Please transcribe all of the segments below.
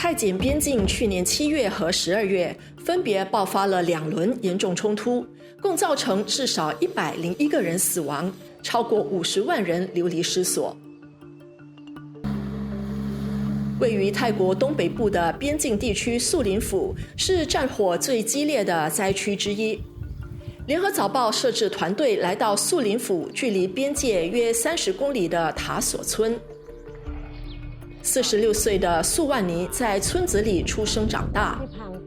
泰柬边境去年7月和12月分别爆发了2轮严重冲突，共造成至少101个人死亡，超过50万人流离失所。位于泰国东北部的边境地区素林府是战火最激烈的灾区之一。联合早报摄制团队来到素林府距离边界约30公里的塔索村。46岁的素万尼在村子里出生长大，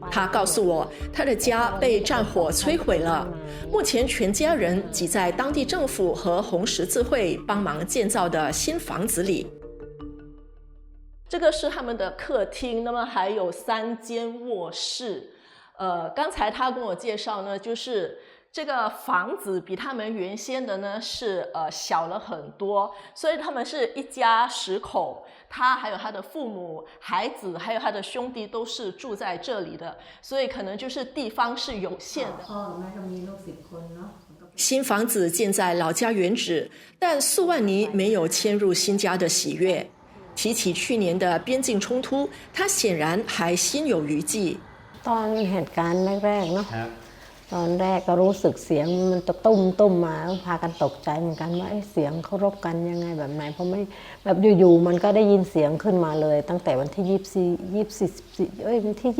他告诉我，他的家被战火摧毁了，目前全家人挤在当地政府和红十字会帮忙建造的新房子里。这个是他们的客厅，那么还有3间卧室。刚才他跟我介绍呢，就是这个房子比他们原先的呢是小了很多，所以他们是一家10口，他还有他的父母、孩子，还有他的兄弟都是住在这里的，所以可能就是地方是有限的。新房子建在老家原址，但素万尼没有迁入新家的喜悦。提起去年的边境冲突，他显然还心有余悸。ตอนเหตุการณ์แรกๆเนาะตอนแรกก็รู้สึกเสียงมันจะตุ้มมาพากันตกใจเหมือนกันว่าเสียงเขารบกันยังไงแบบไหนเพราะไม่แบบอยู่ๆมันก็ได้ยินเสียงขึ้นมาเลยตั้งแต่วันที่วันที่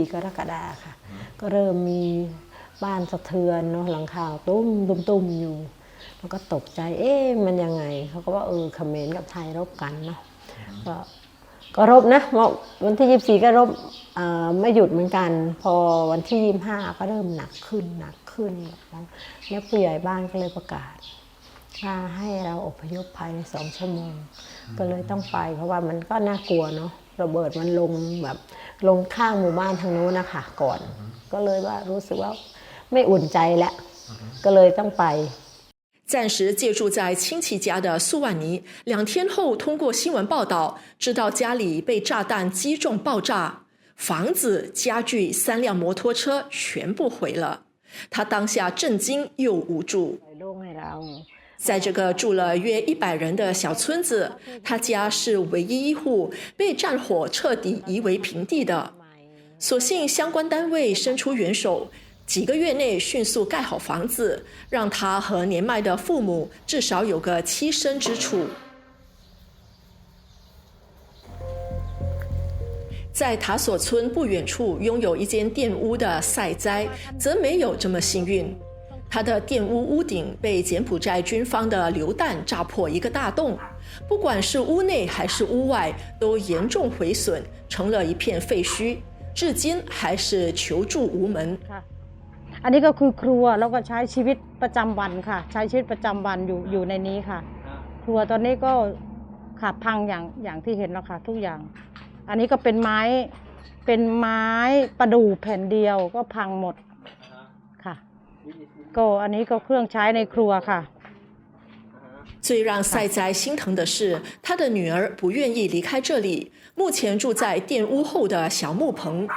24กรกฎาคมค่ะก็เริ่มมีบ้านสะเทือนเนาะหลังคาตุ้มอยู่แล้วก็ตกใจมันยังไงเขาก็ว่าเขมรกับไทยรบกันเนาะก็รบนะวันที่24ก็รบไม่หยุดเหมือนกันพอวันที่25ก็เริ่มหนักขึ้นแล้วผู้ใหญ่บ้านก็เลยประกาศว่าให้เราอพยพภายใน2 ชั่วโมงก็เลยต้องไปเพราะว่ามันก็น่ากลัวเนาะระเบิดมันลงข้างหมู่บ้านทางโน้นนะคะก่อนก็เลยว่ารู้สึกว่าไม่อุ่นใจแล้วก็เลยต้องไป暂时借住在亲戚家的素万尼，2天后通过新闻报道，知道家里被炸弹击中爆炸，房子、家具、3辆摩托车全部毁了。他当下震惊又无助。在这个住了约100人的小村子，他家是唯一一户被战火彻底夷为平地的。所幸相关单位伸出援手。几个月内迅速盖好房子，让他和年迈的父母至少有个栖身之处。在塔索村不远处拥有一间店屋的赛哉，则没有这么幸运。他的店屋屋顶被柬埔寨军方的榴弹炸破一个大洞，不管是屋内还是屋外，都严重毁损，成了一片废墟，至今还是求助无门。อันนี้ก็คือครัวแล้วก็ใช้ชีวิตประจำวันค่ะใช้ชีวิตประจำวันอยู่ในนี้ค่ะครัวตอนนี้ก็ขาดพังอย่างที่เห็นแล้วค่ะทุกอย่างอันนี้ก็เป็นไม้ประดู่แผ่นเดียวก็พังหมดค่ะก็อันนี้ก็เครื่องใช้ในครัวค่ะ最让赛哉心疼的是，他的女儿不愿意离开这里，目前住在店屋后的小木棚。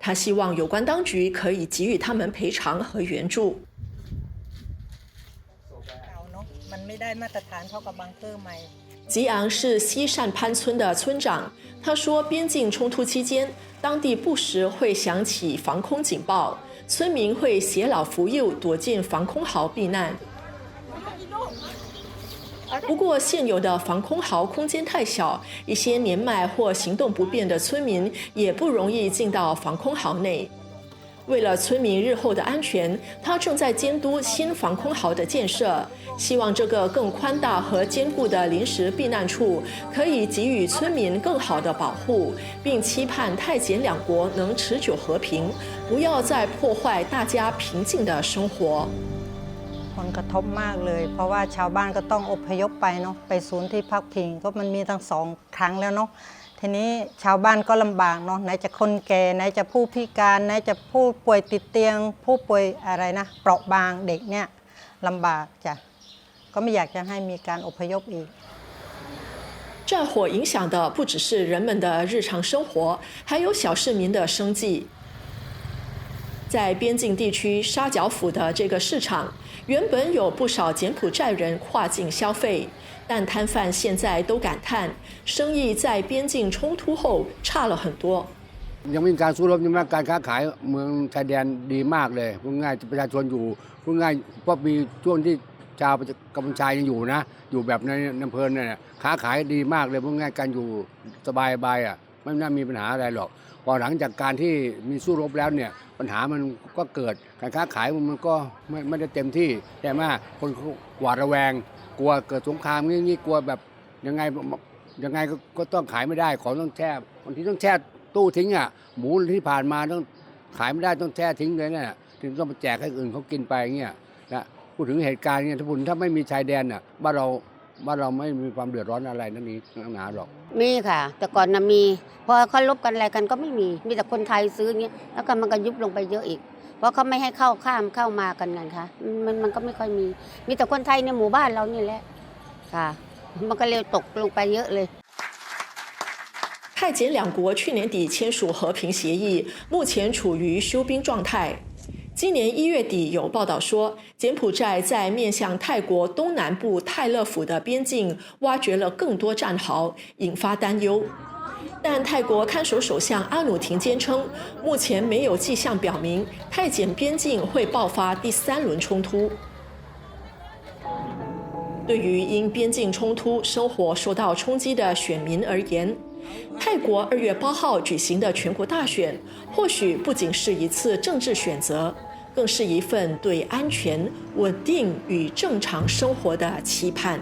他希望有关当局可以给予他们赔偿和援助。吉昂是西善潘村的村长，他说，边境冲突期间，当地不时会响起防空警报，村民会携老扶幼躲进防空壕避难。不过，现有的防空壕空间太小，一些年迈或行动不便的村民也不容易进到防空壕内。为了村民日后的安全，他正在监督新防空壕的建设，希望这个更宽大和坚固的临时避难处可以给予村民更好的保护，并期盼泰柬2国能持久和平，不要再破坏大家平静的生活。ผลกระทบมากเลยเพราะว่าชาวบ้านก็ต้องอพยพไปเนาะไปศูนย์ที่พักพิงก็มันมีทั้ง2 ครั้งแล้วเนาะทีนี้ชาวบ้านก็ลำบากเนาะไหนจะคนแก่ไหนจะผู้พิการไหนจะผู้ป่วยติดเตียงผู้ป่วยอะไรนะเปราะบางเด็กเนี่ยลำบากจ้ะก็ไม่อยากจะให้มีการอพยพอีก战火影响的不只是人们的日常生活，还有小市民的生计。在边境地区沙角府的这个市场，原本有不少柬埔寨人跨境消费，但摊贩现在都感叹，生意在边境冲突后差了很多。ยังไม่มีการสู้รบยังไม่มีการค้าขายเมืองชายแดนดีมากเลยพูดง่ายประชาชนอยู่พูดง่ายเพราะมีช่วงที่ชาวกัมพูชายังอยู่นะอยู่แบบในอำเภอเนี่ยค้าขายดีมากเลยพูดง่ายการอยู่สบายอ่ะไม่น่ามีปัญหาอะไรหรอกพอหลังจากการที่มีสู้รบแล้วเนี่ยปัญหามันก็เกิดการค้าขายมันก็ไม่ได้เต็มที่แต่ว่าคนหวาดระแวงกลัวเกิดสงครามงี้กลัวแบบยังไงก็ต้องขายไม่ได้ของต้องแช่บางทีต้องแช่ตู้ทิ้งอ่ะหมูที่ผ่านมาต้องขายไม่ได้ต้องแช่ทิ้งเลยเนี่ยถึงต้องมาแจกให้อื่นเขากินไปเงี้ยนะพูดถึงเหตุการณ์เนี่ยถ้าไม่มีชายแดนอ่ะบ้านเราไม่มีความเดือดร้อนอะไรนั่นนี่หนาหรอกมีค่ะแต่ก่อนนะมีพอเขาลบกันอะไรกันก็ไม่มีแต่คนไทยซื้ออย่างเงี้ยแล้วก็มันก็ยุบลงไปเยอะอีกเพราะเขาไม่ให้เข้ามากันไงคะมันก็ไม่ค่อยมีแต่คนไทยในหมู่บ้านเรานี่แหละค่ะมันก็เร็วตกลงไปเยอะเลย泰柬两国去年底签署和平协议，目前处于休兵状态。今年1月底有报道说，柬埔寨在面向泰国东南部泰勒府的边境挖掘了更多战壕，引发担忧。但泰国看守首相阿努廷坚称，目前没有迹象表明泰柬边境会爆发第3轮冲突。对于因边境冲突生活受到冲击的选民而言，泰国2月8号举行的全国大选，或许不仅是一次政治选择，更是一份对安全、稳定与正常生活的期盼。